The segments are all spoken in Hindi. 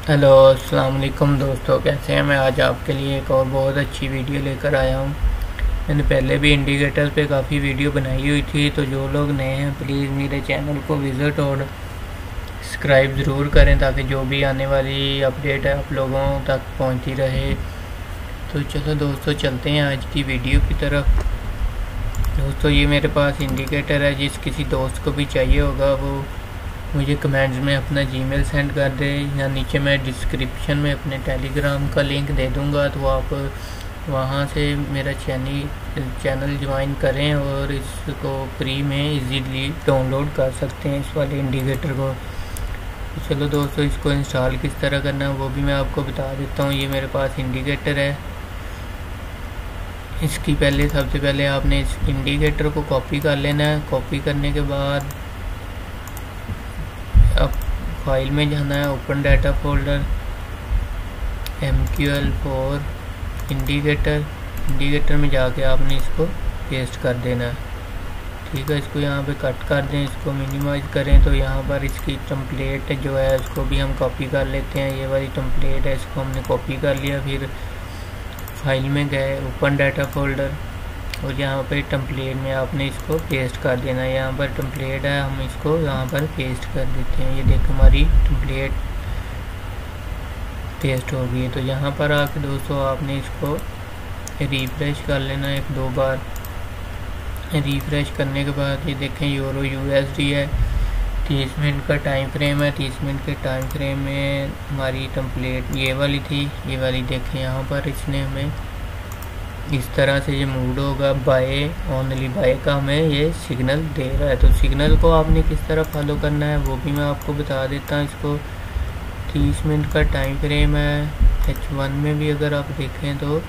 हेलो अस्सलाम वालेकुम दोस्तों, कैसे हैं। मैं आज आपके लिए एक और बहुत अच्छी वीडियो लेकर आया हूं। मैंने पहले भी इंडिकेटर पे काफ़ी वीडियो बनाई हुई थी, तो जो लोग नए हैं प्लीज़ मेरे चैनल को विज़िट और सब्सक्राइब ज़रूर करें ताकि जो भी आने वाली अपडेट है आप लोगों तक पहुंचती रहे। तो चलो दोस्तों, चलते हैं आज की वीडियो की तरफ। दोस्तों, ये मेरे पास इंडिकेटर है। जिस किसी दोस्त को भी चाहिए होगा वो मुझे कमेंट्स में अपना जीमेल सेंड कर दे, या नीचे मैं डिस्क्रिप्शन में अपने टेलीग्राम का लिंक दे दूंगा, तो आप वहां से मेरा चैनल ज्वाइन करें और इसको फ्री में इजीली डाउनलोड कर सकते हैं इस वाले इंडिकेटर को। तो चलो दोस्तों, इसको इंस्टॉल किस तरह करना है वो भी मैं आपको बता देता हूँ। ये मेरे पास इंडिकेटर है। इसकी सबसे पहले आपने इस इंडिकेटर को कॉपी कर लेना है। कॉपी करने के बाद अब फाइल में जाना है, open data folder, MQL for indicator में जाके आपने इसको पेस्ट कर देना है। ठीक है, इसको यहाँ पे कट कर दें, इसको मिनिमाइज करें। तो यहाँ पर इसकी टेम्पलेट जो है उसको भी हम कॉपी कर लेते हैं। ये वाली टेम्पलेट है, इसको हमने कॉपी कर लिया। फिर फाइल में गए, ओपन डाटा फोल्डर, और यहाँ पर टेम्पलेट में आपने इसको पेस्ट कर देना है। यहाँ पर टेम्पलेट है, हम इसको यहाँ पर पेस्ट कर देते हैं। ये देखो हमारी टेम्पलेट पेस्ट हो गई है। तो यहाँ पर आके दोस्तों आपने इसको रिफ्रेश कर लेना एक दो बार। रिफ्रेश करने के बाद ये देखें यूरो USD है, 30 मिनट का टाइम फ्रेम है। 30 मिनट के टाइम फ्रेम में हमारी टेम्पलेट ये वाली थी। ये वाली देखें, यहाँ पर इसने हमें इस तरह से ये मूड होगा, बाय ओनली बाय का हमें ये सिग्नल दे रहा है। तो सिग्नल को आपने किस तरह फॉलो करना है वो भी मैं आपको बता देता हूँ। इसको 30 मिनट का टाइम फ्रेम है। H1 में भी अगर आप देखें तो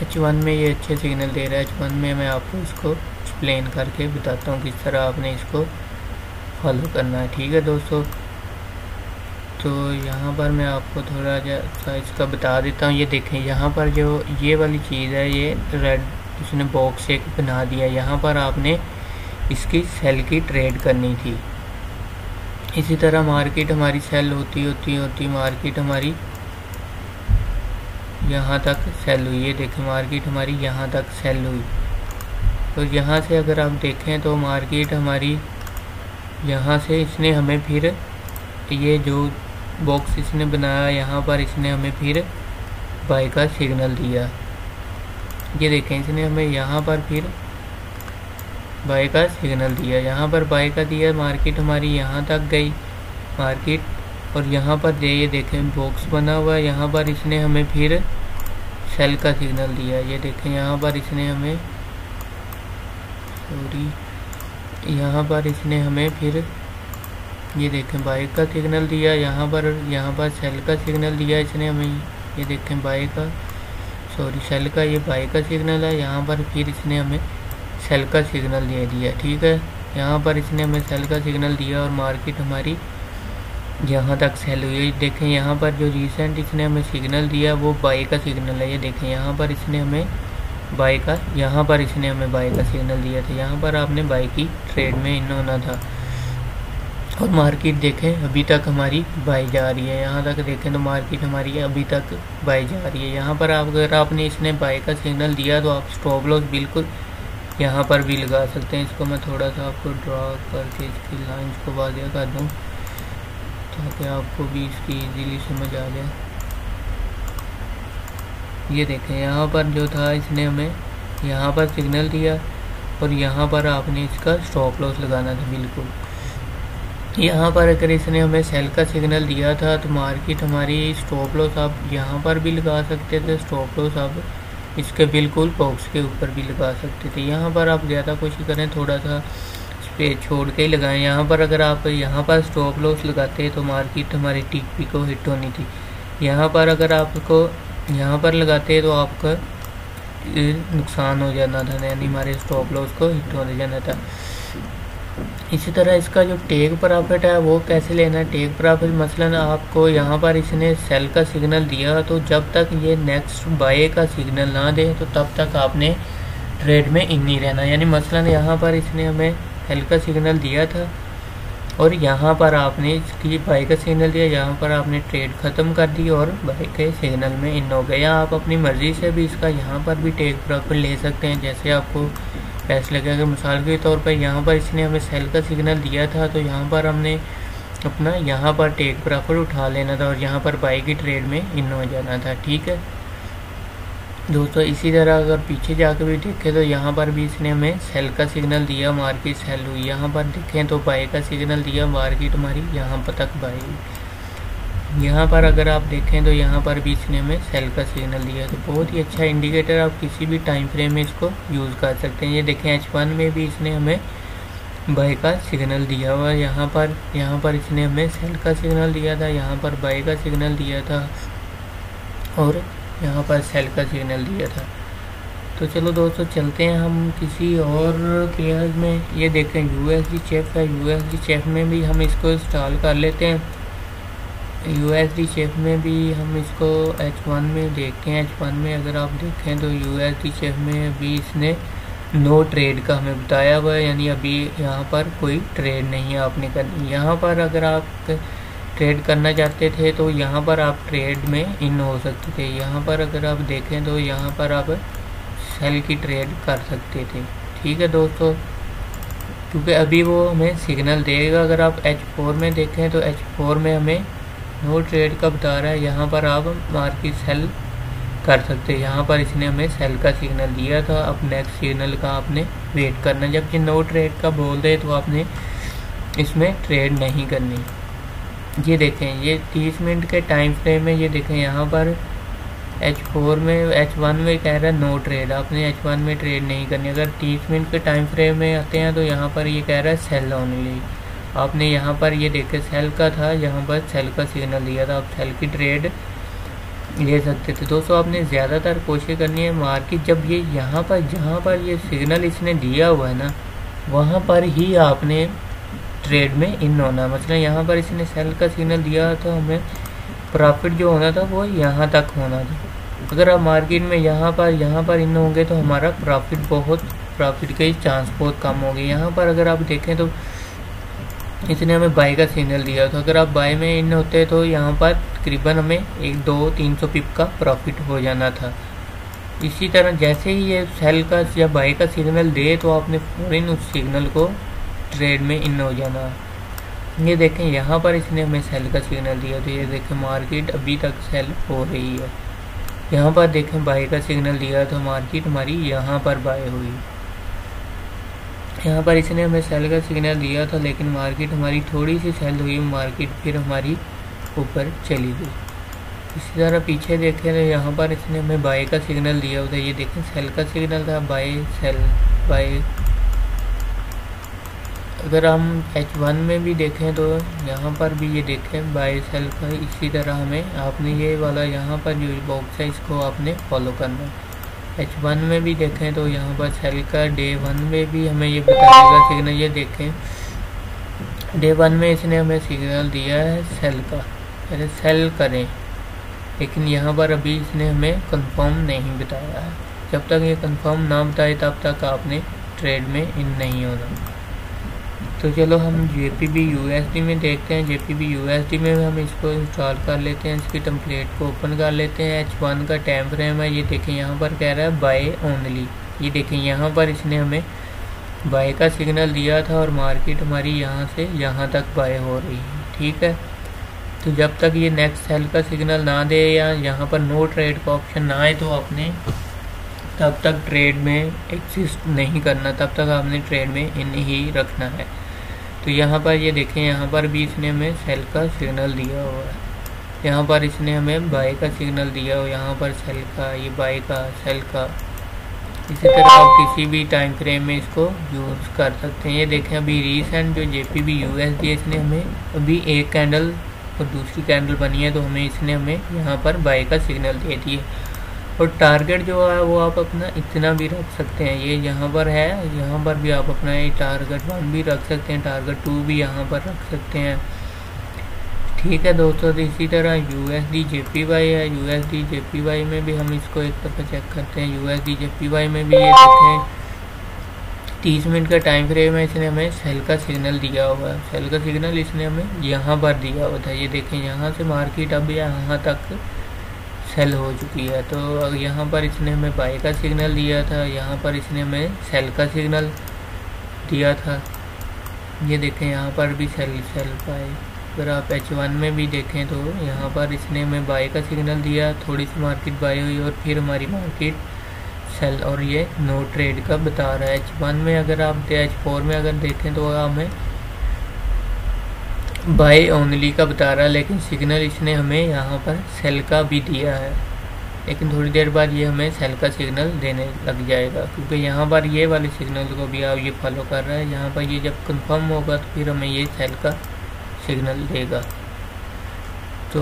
H1 में ये अच्छे सिग्नल दे रहा है। H1 में मैं आपको इसको एक्सप्लेन करके बताता हूँ किस तरह आपने इसको फॉलो करना है। ठीक है दोस्तों, तो यहाँ पर मैं आपको थोड़ा सा इसका बता देता हूँ। ये देखें, यहाँ पर जो ये वाली चीज़ है, ये रेड इसने बॉक्स एक बना दिया। यहाँ पर आपने इसकी सेल की ट्रेड करनी थी। इसी तरह मार्केट हमारी सेल होती मार्केट हमारी यहाँ तक सेल हुई। ये देखें, मार्केट हमारी यहाँ तक सेल हुई। तो यहाँ से अगर आप देखें तो मार्केट हमारी यहाँ से इसने हमें फिर ये जो बॉक्स इसने बनाया, यहाँ पर इसने हमें फिर बाय का सिग्नल दिया। ये देखें, इसने हमें यहाँ पर फिर बाय का सिग्नल दिया। यहाँ पर बाय का दिया, मार्केट हमारी यहाँ तक गई मार्केट, और यहाँ पर ये देखें बॉक्स बना हुआ है। यहाँ पर इसने हमें फिर सेल का सिग्नल दिया। ये देखें, यहाँ पर इसने हमें यहाँ पर इसने हमें फिर ये देखें बाय का सिग्नल दिया। यहाँ पर सेल का सिग्नल दिया इसने हमें। ये देखें बाय का सेल का, ये बाय का सिग्नल है। यहाँ पर फिर इसने हमें सेल का सिग्नल दे दिया। ठीक है, यहाँ पर इसने हमें सेल का सिग्नल दिया और मार्केट हमारी यहाँ तक सेल हुई। देखें, यहाँ पर जो रिसेंट इसने हमें सिग्नल दिया वो बाय का सिग्नल है। ये देखें, यहाँ पर इसने हमें बाय का सिग्नल दिया था। यहाँ पर आपने बाय की ट्रेड में इन होना था। और मार्केट देखें, अभी तक हमारी बाय जा रही है। यहाँ तक देखें तो मार्केट हमारी अभी तक बाय जा रही है। यहाँ पर अगर आपने इसने बाय का सिग्नल दिया तो आप स्टॉप लॉस बिल्कुल यहाँ पर भी लगा सकते हैं। इसको मैं थोड़ा सा आपको ड्रा करके इसकी लाइंस को वाज़ेह कर दूँ ताकि आपको भी इसकी इजीली समझ आ जाए। ये देखें, यहाँ पर जो था इसने हमें यहाँ पर सिग्नल दिया और यहाँ पर आपने इसका स्टॉप लॉस लगाना था बिल्कुल। यहाँ पर अगर इसने हमें सेल का सिग्नल दिया था तो मार्केट हमारी स्टॉप लॉस आप यहाँ पर भी लगा सकते थे। स्टॉप लॉस आप इसके बिल्कुल बॉक्स के ऊपर भी लगा सकते थे। यहाँ पर आप ज़्यादा कोशिश करें, थोड़ा सा स्पेस छोड़ के ही लगाएं। यहाँ पर अगर आप यहाँ पर स्टॉप लॉस लगाते तो मार्केट हमारी टीपी को हिट होनी थी। यहाँ पर अगर आपको यहाँ पर लगाते तो आपका नुकसान हो जाना था, यानी हमारे स्टॉप लॉस को हिट होने जाना था। इसी तरह इसका जो टेक प्रॉफिट है वो कैसे लेना है। टेक प्रॉफिट मसलन आपको यहाँ पर इसने सेल का सिग्नल दिया, तो जब तक ये नेक्स्ट बाय का सिग्नल ना दे तो तब तक आपने ट्रेड में इन नहीं रहना। यानी मसलन यहाँ पर इसने हमें सेल का सिग्नल दिया था और यहाँ पर आपने इसकी बाई का सिग्नल दिया, यहाँ पर आपने ट्रेड ख़त्म कर दी और बाई के सिग्नल में इन हो गया। आप अपनी मर्ज़ी से भी इसका यहाँ पर भी टेक प्रॉफिट ले सकते हैं, जैसे आपको पैसे लगे। अगर मिसाल के तौर पर यहाँ पर इसने हमें सेल का सिग्नल दिया था तो यहाँ पर हमने अपना यहाँ पर टेक प्रॉफिट उठा लेना था और यहाँ पर बाई की ट्रेड में इन हो जाना था। ठीक है दोस्तों, इसी तरह अगर पीछे जाकर भी देखें तो यहाँ पर भी इसने हमें सेल का सिग्नल दिया, मार्केट सेल हुई। यहाँ पर देखें तो बाई का सिग्नल दिया, मार्केट हमारी यहाँ पर तक बाई हुई। यहाँ पर अगर आप देखें तो यहाँ पर भी इसने हमें सेल का सिग्नल दिया। तो बहुत ही अच्छा इंडिकेटर, आप किसी भी टाइम फ्रेम में इसको यूज़ कर सकते हैं। ये देखें H1 में भी इसने हमें बाई का सिग्नल दिया हुआ। यहाँ पर इसने हमें सेल का सिग्नल दिया था, यहाँ पर बाई का सिग्नल दिया था और यहाँ पर सेल का सिग्नल दिया था। तो चलो दोस्तों चलते हैं हम किसी और पेयर में। ये देखें USD चेफ है, USD चेफ में भी हम इसको इंस्टॉल कर लेते हैं। USD चेफ में भी हम इसको H1 में देखते हैं। H1 में अगर आप देखें तो USD चेफ में अभी इसने नो ट्रेड का हमें बताया हुआ है, यानी अभी यहाँ पर कोई ट्रेड नहीं है आपने करनी। यहाँ पर अगर आप ट्रेड करना चाहते थे तो यहाँ पर आप ट्रेड में इन हो सकते थे। यहाँ पर अगर आप देखें तो यहाँ पर आप सेल की ट्रेड कर सकते थे। ठीक है दोस्तों, क्योंकि अभी वो हमें सिग्नल देगा। अगर आप H4 में देखें तो H4 में हमें नो ट्रेड का बता रहा है, यहाँ पर आप मार्केट सेल कर सकते हैं। यहाँ पर इसने हमें सेल का सिग्नल दिया था। अब नेक्स्ट सिग्नल का आपने वेट करना, जब ये नो ट्रेड का बोल दे तो आपने इसमें ट्रेड नहीं करनी। ये देखें ये 30 मिनट के टाइम फ्रेम में, ये देखें यहाँ पर H4 में H1 में कह रहा है नो ट्रेड, आपने H1 में ट्रेड नहीं करनी। अगर 30 मिनट के टाइम फ्रेम में आते हैं तो यहाँ पर ये कह रहा है सेल ओनली। आपने यहाँ पर ये देखें सेल का था, यहाँ पर सेल का सिग्नल दिया था, आप सेल की ट्रेड ले सकते थे। दोस्तों आपने ज़्यादातर कोशिश करनी है मार्केट जब ये यहाँ पर जहाँ पर ये सिग्नल इसने दिया हुआ है ना, वहाँ पर ही आपने ट्रेड में इन होना। मतलब यहाँ पर इसने सेल का सिग्नल दिया तो हमें प्रॉफिट जो होना था वो यहाँ तक होना था। अगर आप मार्केट में यहाँ पर इन होंगे तो हमारा प्रॉफिट के चांस बहुत कम होंगे। यहाँ पर अगर आप देखें तो इसने हमें बाई का सिग्नल दिया था। अगर आप बाई में इन होते तो यहाँ पर तकरीबन हमें 1-2-300 पिप का प्रॉफिट हो जाना था। इसी तरह जैसे ही ये सेल का या बाई का सिग्नल दे तो आपने फ़ौरन उस सिग्नल को ट्रेड में इन हो जाना। ये देखें यहाँ पर इसने हमें सेल का सिग्नल दिया, तो ये देखें मार्केट अभी तक सेल हो रही है। यहाँ पर देखें बाई का सिग्नल दिया तो मार्केट हमारी यहाँ पर बाई हुई। यहाँ पर इसने हमें सेल का सिग्नल दिया था लेकिन मार्केट हमारी थोड़ी सी सेल हुई, मार्केट फिर हमारी ऊपर चली गई। इसी तरह पीछे देखें तो यहाँ पर इसने हमें बाई का सिग्नल दिया होता है। ये देखें सेल का सिग्नल था, बाई सेल बाई। अगर हम H1 में भी देखें तो यहाँ पर भी ये देखें बाई सेल का। इसी तरह हमें आपने ये वाला यहाँ पर जो बॉक्स है इसको आपने फॉलो करना है। H1 में भी देखें तो यहाँ पर सेल का डे 1 में भी हमें ये बताएगा सिग्नल। ये देखें डे 1 में इसने हमें सिग्नल दिया है सेल का, अरे सेल करें, लेकिन यहाँ पर अभी इसने हमें कंफर्म नहीं बताया है। जब तक ये कंफर्म ना बताए तब तक आपने ट्रेड में इन नहीं होना। तो चलो हम JPB USD में देखते हैं। JPB USD में हम इसको इंस्टॉल कर लेते हैं, इसकी टेम्पलेट को ओपन कर लेते हैं। H1 का टाइम फ्रेम है। ये देखें यहाँ पर कह रहा है बाय ओनली। ये देखें यहाँ पर इसने हमें बाय का सिग्नल दिया था और मार्केट हमारी यहाँ से यहाँ तक बाय हो रही है। ठीक है, तो जब तक ये नेक्स्ट सेल का सिग्नल ना दे या यहाँ पर नो ट्रेड का ऑप्शन ना आए तो आपने तब तक ट्रेड में एग्जिस्ट नहीं करना, तब तक आपने ट्रेड में इन ही रखना है। तो यहाँ पर ये देखें यहाँ पर भी इसने हमें सेल का सिग्नल दिया हुआ है, यहाँ पर इसने हमें बाय का सिग्नल दिया हुआ, यहाँ पर सेल का, ये बाय का, सेल का। इसी तरह आप किसी भी टाइम फ्रेम में इसको यूज़ कर सकते हैं। ये देखें अभी रीसेंट जो JPB USD इसने हमें अभी एक कैंडल और दूसरी कैंडल बनी है तो हमें इसने हमें यहाँ पर बाय का सिग्नल दे दिए। और टारगेट जो है वो आप अपना इतना भी रख सकते हैं। ये यहाँ पर है, यहाँ पर भी आप अपना ये टारगेट 1 भी रख सकते हैं, टारगेट 2 भी यहाँ पर रख सकते हैं। ठीक है दोस्तों, तो इसी तरह USD JPY है। USD JPY में भी हम इसको एक दफ़ा चेक करते हैं। USD JPY में भी ये देखें 30 मिनट का टाइम फ्रेम है, इसने हमें सेल का सिग्नल दिया हुआ है। सेल का सिग्नल इसने हमें यहाँ पर दिया हुआ था। ये देखें यहाँ से मार्केट अब यहाँ तक सेल हो चुकी है। तो यहाँ पर इसने हमें बाय का सिग्नल दिया था, यहाँ पर इसने हमें सेल का सिग्नल दिया था। ये देखें यहाँ पर भी सेल बाय। अगर आप H1 में भी देखें तो यहाँ पर इसने हमें बाय का सिग्नल दिया, थोड़ी सी मार्केट बाय हुई और फिर हमारी मार्केट सेल, और ये नो ट्रेड का बता रहा है। H1 में अगर आप H4 में अगर देखें तो हमें बाय ओनली का बता रहा है, लेकिन सिग्नल इसने हमें यहाँ पर सेल का भी दिया है। लेकिन थोड़ी देर बाद ये हमें सेल का सिग्नल देने लग जाएगा, क्योंकि यहाँ पर ये वाले सिग्नल को भी आप ये फॉलो कर रहा है। यहाँ पर ये जब कंफर्म होगा तो फिर हमें ये सेल का सिग्नल देगा। तो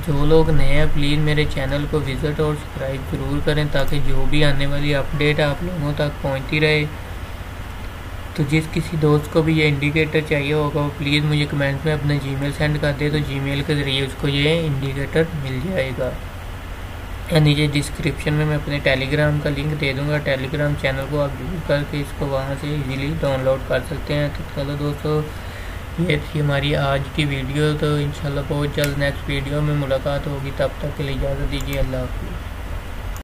जो लोग नए हैं प्लीज़ मेरे चैनल को विज़िट और सब्सक्राइब ज़रूर करें, ताकि जो भी आने वाली अपडेट आप लोगों तक पहुँचती रहे। तो जिस किसी दोस्त को भी ये इंडिकेटर चाहिए होगा वो प्लीज़ मुझे कमेंट में अपना जीमेल सेंड कर दे, तो जीमेल के ज़रिए उसको ये इंडिकेटर मिल जाएगा। या नीचे डिस्क्रिप्शन में मैं अपने टेलीग्राम का लिंक दे दूंगा। टेलीग्राम चैनल को आप यूज़ करके इसको वहाँ से इजीली डाउनलोड कर सकते हैं। तो चलो दोस्तों, ये थी हमारी आज की वीडियो। तो इंशाल्लाह बहुत जल्द नेक्स्ट वीडियो में मुलाकात होगी। तब तक के लिए इजाज़त दीजिए। अल्लाह हाफ़िज़।